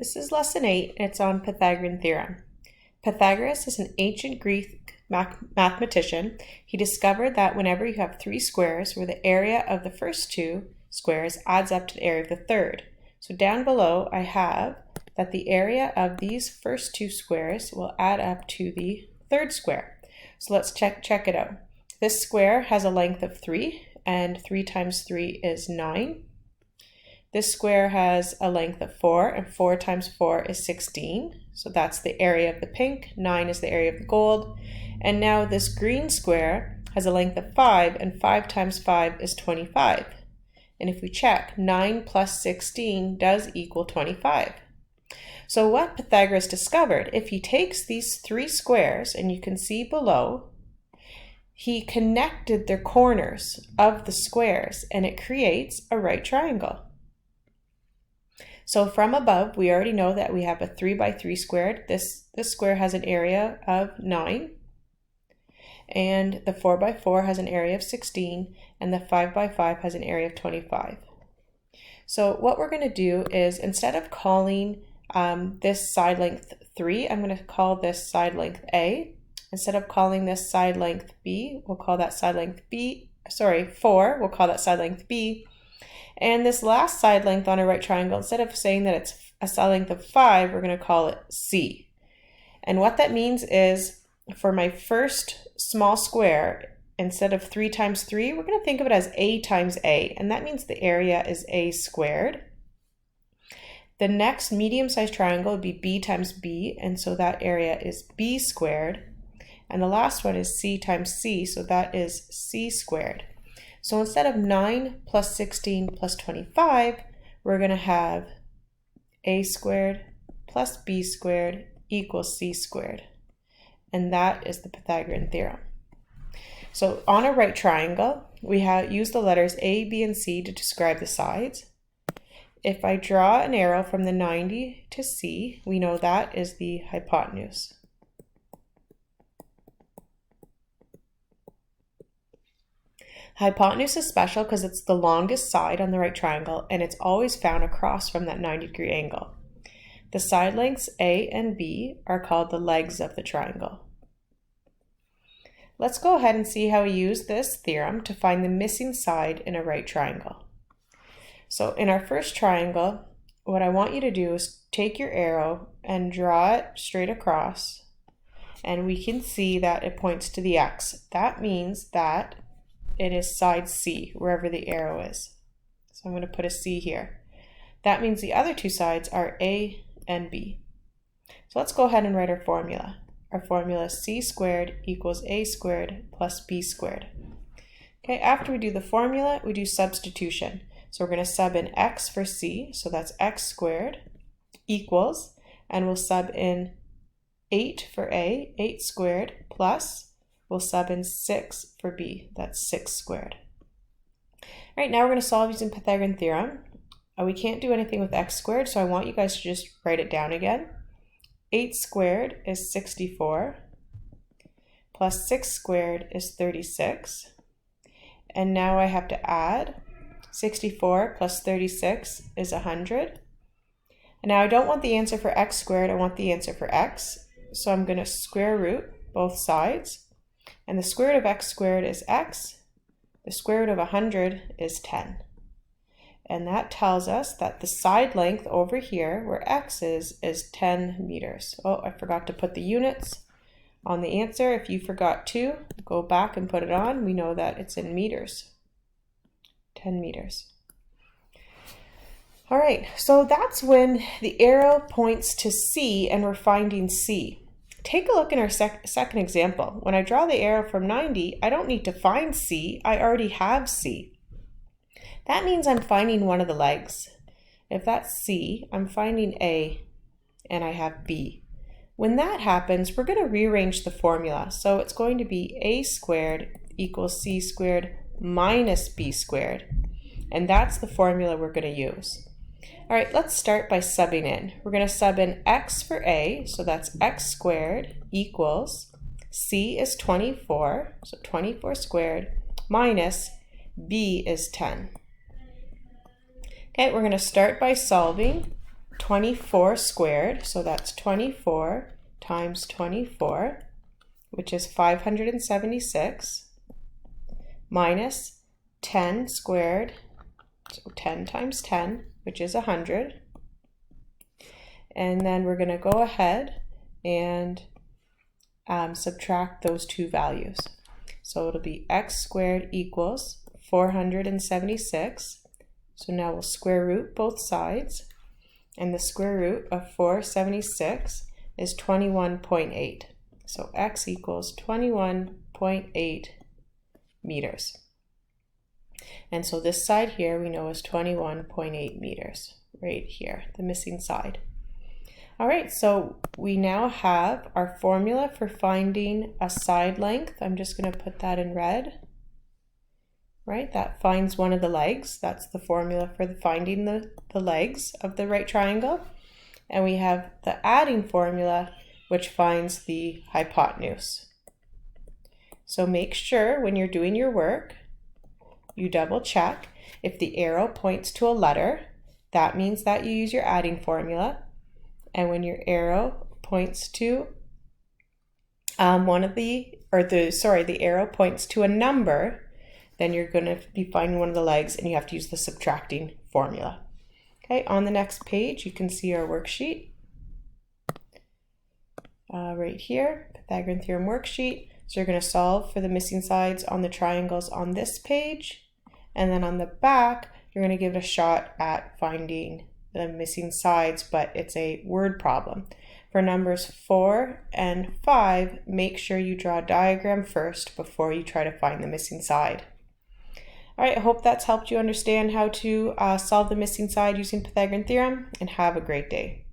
This is lesson 8. It's on Pythagorean theorem. Pythagoras is an ancient Greek mathematician. He discovered that whenever you have three squares where the area of the first two squares adds up to the area of the third. So down below I have that the area of these first two squares will add up to the third square. So let's check it out. This square has a length of 3, and 3 times 3 is 9. This square has a length of 4, and 4 times 4 is 16. So that's the area of the pink, 9 is the area of the gold. And now this green square has a length of 5, and 5 times 5 is 25. And if we check, 9 plus 16 does equal 25. So what Pythagoras discovered, if he takes these three squares, and you can see below, he connected their corners of the squares, and it creates a right triangle. So from above, we already know that we have a 3 by 3 squared. This square has an area of 9, and the 4 by 4 has an area of 16, and the 5 by 5 has an area of 25. So what we're going to do is, instead of calling this side length 3, I'm going to call this side length A. Instead of calling this side length B, we'll call that side length 4, we'll call that side length B. And this last side length on a right triangle, instead of saying that it's a side length of 5, we're going to call it C. And what that means is, for my first small square, instead of 3 times 3, we're going to think of it as A times A. And that means the area is A squared. The next medium-sized triangle would be B times B, and so that area is B squared. And the last one is C times C, so that is C squared. So instead of 9 plus 16 plus 25, we're going to have A squared plus B squared equals C squared. And that is the Pythagorean theorem. So on a right triangle, we use the letters A, B, and C to describe the sides. If I draw an arrow from the 90 to C, we know that is the hypotenuse. Hypotenuse is special because it's the longest side on the right triangle, and it's always found across from that 90-degree angle. The side lengths A and B are called the legs of the triangle. Let's go ahead and see how we use this theorem to find the missing side in a right triangle. So in our first triangle, what I want you to do is take your arrow and draw it straight across, and we can see that it points to the X. That means that it is side C, wherever the arrow is. So I'm going to put a C here. That means the other two sides are A and B. So let's go ahead and write our formula. Our formula is C squared equals A squared plus B squared. Okay, after we do the formula, we do substitution. So we're going to sub in X for C, so that's X squared equals, and we'll sub in 8 for A, 8 squared, plus we'll sub in 6 for B, that's 6 squared. All right, now we're going to solve using Pythagorean theorem. We can't do anything with X squared, so I want you guys to just write it down again. 8 squared is 64, plus 6 squared is 36. And now I have to add 64 plus 36 is 100. And now I don't want the answer for X squared, I want the answer for X. So I'm going to square root both sides. And the square root of X squared is X. The square root of 100 is 10. And that tells us that the side length over here, where X is 10 meters. Oh, I forgot to put the units on the answer. If you forgot to, go back and put it on. We know that it's in meters. 10 meters. All right, so that's when the arrow points to C and we're finding C. Take a look in our second example. When I draw the arrow from 90, I don't need to find C, I already have C. That means I'm finding one of the legs. If that's C, I'm finding A, and I have B. When that happens, we're going to rearrange the formula. So it's going to be A squared equals C squared minus B squared. And that's the formula we're going to use. All right, let's start by subbing in. We're going to sub in X for A, so that's X squared equals, C is 24, so 24 squared, minus B is 10. Okay, we're going to start by solving. 24 squared, so that's 24 times 24, which is 576, minus 10 squared, so 10 times 10, which is 100. And then we're going to go ahead and subtract those two values. So it'll be x squared equals 476. So now we'll square root both sides. And the square root of 476 is 21.8. So x equals 21.8 meters. And so this side here we know is 21.8 meters, right here, the missing side. All right, so we now have our formula for finding a side length. I'm just going to put that in red. Right, that finds one of the legs. That's the formula for finding the legs of the right triangle. And we have the adding formula, which finds the hypotenuse. So make sure when you're doing your work, you double check. If the arrow points to a letter, that means that you use your adding formula. And when your arrow points to the arrow points to a number, then you're going to be finding one of the legs and you have to use the subtracting formula. Okay, on the next page, you can see our worksheet. Right here, Pythagorean Theorem worksheet. So you're going to solve for the missing sides on the triangles on this page. And then on the back, you're going to give it a shot at finding the missing sides, but it's a word problem. For numbers 4 and 5, make sure you draw a diagram first before you try to find the missing side. All right, I hope that's helped you understand how to solve the missing side using Pythagorean theorem, and have a great day.